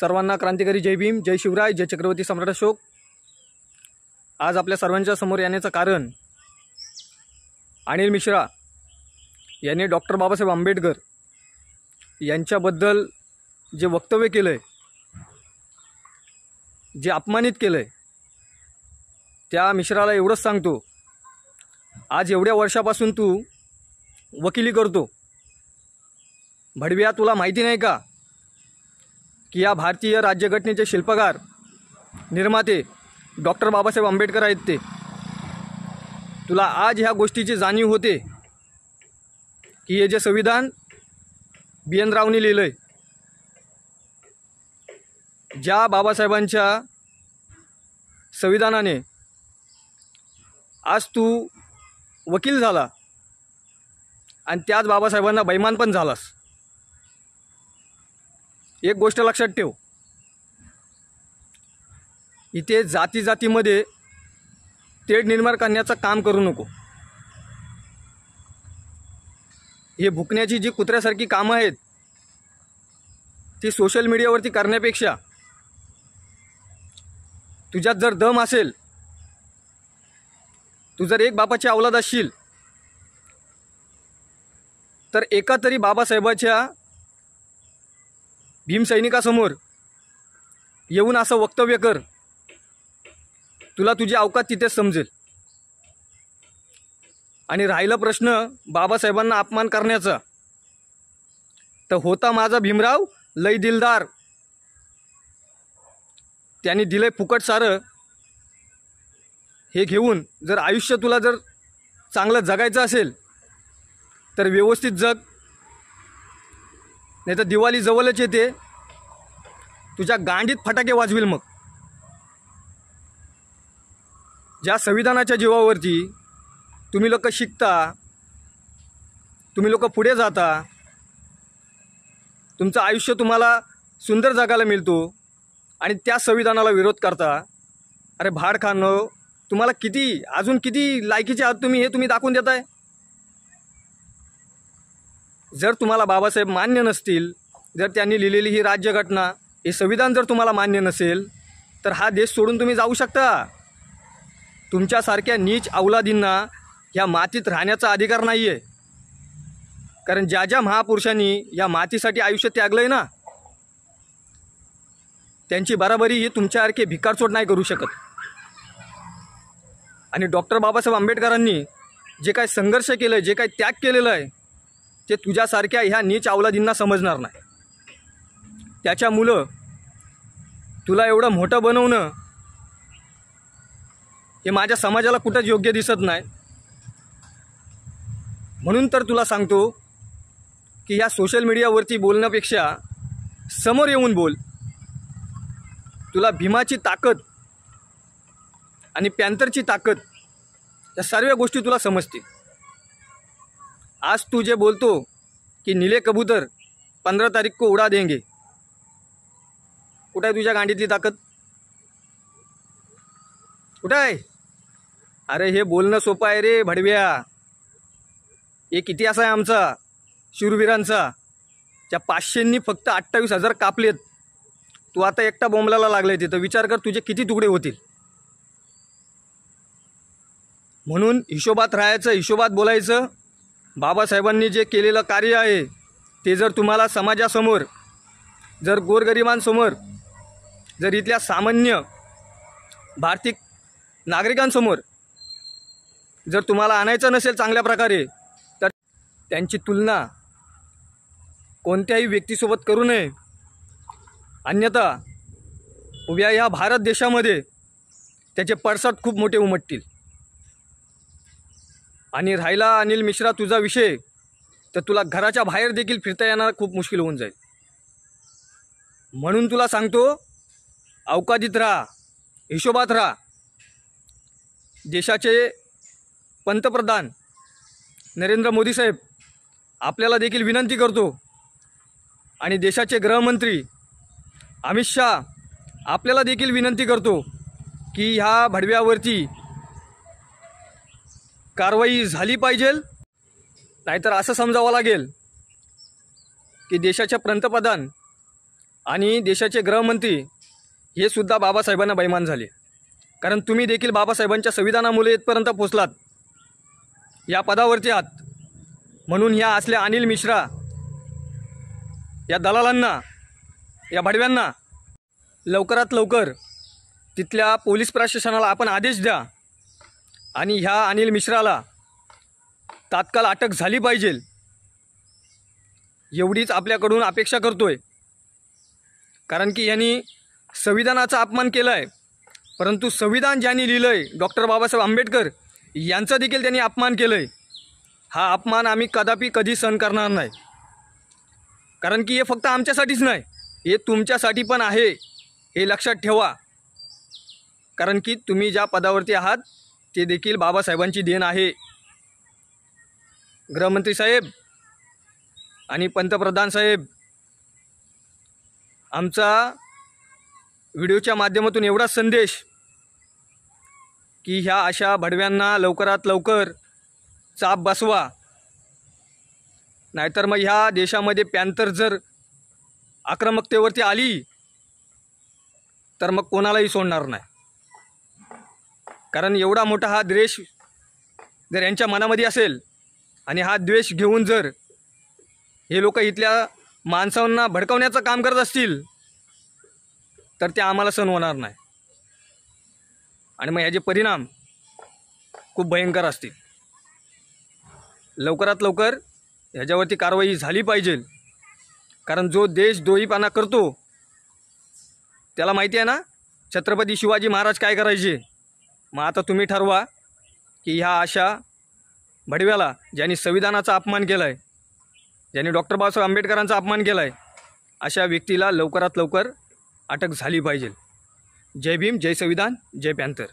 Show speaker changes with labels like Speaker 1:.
Speaker 1: सर्वांना क्रांतिकारी जय भीम, जय शिवराय, जय छत्रपती सम्राट अशोक। आज आपल्या सर्वांच्या समोर येण्याचं कारण अनिल मिश्रा यांनी डॉक्टर बाबासाहेब आंबेडकर यांच्याबद्दल जे वक्तव्य केलंय, जे अपमानित केलंय, त्या मिश्राला एवढंच सांगतो, आज एवढ्या वर्षापासून तू वकिली करतो, भडव्या तुला माहिती नाही का की या भारतीय राज्यघटनेचे शिल्पकार निर्माते डॉक्टर बाबासाहेब आंबेडकर आहेत। ते तुला आज ह्या गोष्टीची जाणीव होते की हे जे संविधान BN रावनी लिहिलंय, ज्या बाबासाहेबांच्या संविधानाने आज तू वकील झाला आणि त्याच बाबासाहेबांना बैमान पण झालास। एक गोष्ट लक्षात ठेव, इथे जाती जातीमध्ये तेढ निर्माण करण्याचं काम करू नको। हे भुकण्याची जी कुत्र्यासारखी कामं आहेत ती सोशल मीडियावरती करण्यापेक्षा तुझ्यात जर दम असेल, तू जर एक बापाची औलाद असशील तर एका तरी बाबासाहेबाच्या भीमसैनिकासमोर येऊन असं वक्तव्य कर, तुला तुझी अवकात तिथेच समजेल। आणि राहिला प्रश्न बाबासाहेबांना अपमान करण्याचा, तर होता माझा भीमराव लय दिलदार, त्यांनी दिलंय फुकट सारं, हे घेऊन जर आयुष्य तुला जर चांगलं जगायचं असेल तर व्यवस्थित जग, नाही तर दिवाळी जवळच येते, तुझ्या गांडीत फटाके वाजविल। मग ज्या संविधानाच्या जीवावरती तुम्ही लोक शिकता, तुम्ही लोक पुढे जाता, तुमचं आयुष्य तुम्हाला सुंदर जगायला मिळतो आणि त्या संविधानाला विरोध करता, अरे भाडखानो, तुम्हाला किती अजून किती लायकीचे आहात तुम्ही, हे तुम्ही दाखवून देताय। जर तुम्हाला बाबासाहेब मान्य नसतील, जर त्यांनी लिहिलेली ही राज्यघटना, हे संविधान जर तुम्हाला मान्य नसेल, तर हा देश सोडून तुम्ही जाऊ शकता। तुमच्यासारख्या नीच अवलादींना ह्या मातीत राहण्याचा अधिकार नाही आहे, कारण ज्या ज्या महापुरुषांनी या मातीसाठी आयुष्य त्यागलंय ना, त्यांची बराबरी ही तुमच्यासारखे भिकारचोट नाही करू शकत। आणि डॉक्टर बाबासाहेब आंबेडकरांनी जे काही संघर्ष केलं आहे, जे काही त्याग केलेलं आहे, ते तुझ्यासारख्या ह्या नीच अवलादींना समजणार नाही। त्याच्यामुळं तुला एवढं मोठं बनवणं हे माझ्या समाजाला कुठंच योग्य दिसत नाही। म्हणून तर तुला सांगतो की ह्या सोशल मीडियावरती बोलण्यापेक्षा समोर येऊन बोल, तुला भीमाची ताकद आणि पॅन्थरची ताकद या सर्व गोष्टी तुला समजतील। आज तू जे बोलतो की नीले कबूतर 15 तारीख को उड़ा देंगे, कुठं आहे तुझ्या गांडीतली ताकद? कुठं आहे? अरे हे बोलणं सोपं आहे रे भडव्या, एक इतिहास आहे आमचा शूरवीरांचा, त्या 500नी फक्त 28,000 कापलेत। तू आता एकटा बोंबलाला लागलाय तिथं, विचार कर तुझे किती तुकडे होतील। म्हणून हिशोबात राहायचं, हिशोबात बोलायचं। बाबासाहेबांनी जे केलेलं कार्य आहे ते जर तुम्हाला समाजासमोर, जर गोरगरिबांसमोर, जर इथल्या सामान्य भारतीय नागरिकांसमोर जर तुम्हाला आणायचं नसेल चांगल्या प्रकारे, तर त्यांची तुलना कोणत्याही व्यक्तीसोबत करू नये, अन्यथा उभ्या ह्या भारत देशामध्ये त्याचे पडसाद खूप मोठे उमटतील। आणि राहिला अनिल मिश्रा तुझा विषय, तर तुला घराच्या बाहेर देखील फिरता येणार खूप मुश्किल होऊन जाईल। म्हणून तुला सांगतो, अवकादीत राहा, हिशोबात राहा। देशाचे पंतप्रधान नरेंद्र मोदी साहेब आपल्याला देखील विनंती करतो, आणि देशाचे गृहमंत्री अमित शाह आपल्याला देखील विनंती करतो की ह्या भडव्यावरती कारवाई झाली पाहिजे, नाहीतर असं समजावं लागेल की देशाचे पंतप्रधान आणि देशाचे गृहमंत्री हे सुद्धा बाबासाहेबांना बैमान झाले. कारण तुम्ही देखील बाबासाहेबांच्या संविधानामुळे इथपर्यंत पोचलात, या पदावरती आहात. म्हणून ह्या असल्या अनिल मिश्रा या दलालांना, या भडव्यांना लवकरात लवकर तिथल्या पोलीस प्रशासनाला आपण आदेश द्या आणि ह्या अनिल मिश्राला तात्काळ अटक झाली पाहिजे, एवढीच आपल्याकडून अपेक्षा करतोय. कारण की यांनी संविधानाचा अपमान केला आहे, परंतु संविधान ज्यांनी लिहिलं आहे डॉक्टर बाबासाहेब आंबेडकर यांचा देखील त्यांनी अपमान केलं आहे. हा अपमान आम्ही कधी सहन करणार नाही. कारण की हे फक्त आमच्यासाठीच नाही, हे तुमच्यासाठी पण आहे, हे लक्षात ठेवा. कारण की तुम्ही ज्या पदावरती आहात ते देखील बाबासाहेबांची देण आहे. गृहमंत्री साहेब आणि पंतप्रधान साहेब, आमचा व्हिडिओच्या माध्यमातून एवढाच संदेश की ह्या अशा भडव्यांना लवकरात लवकर चाप बसवा, नाहीतर मग ह्या देशामध्ये पॅन्थर जर आक्रमकतेवरती आली तर मग कोणालाही सोडणार नाही. कारण एवढा मोठा हा द्वेष जर यांच्या मनामध्ये असेल आणि हा द्वेष घेऊन जर हे लोक इथल्या माणसांना भडकवण्याचं काम करत असतील तर ते आम्हाला सहन होणार नाही आणि मग ह्याचे परिणाम खूप भयंकर असतील. लवकरात लवकर ह्याच्यावरती कारवाई झाली पाहिजे. कारण जो देशद्रोहीपणा करतो त्याला माहिती आहे ना छत्रपती शिवाजी महाराज काय करायचे. मग आता तुम्ही ठरवा की ह्या अशा भडव्याला, ज्यांनी संविधानाचा अपमान केला आहे, ज्यांनी डॉक्टर बाबासाहेब आंबेडकरांचा अपमान केला आहे, अशा व्यक्तीला लवकरात लवकर अटक झाली पाहिजे. जय भीम, जय संविधान, जय पॅन्थर.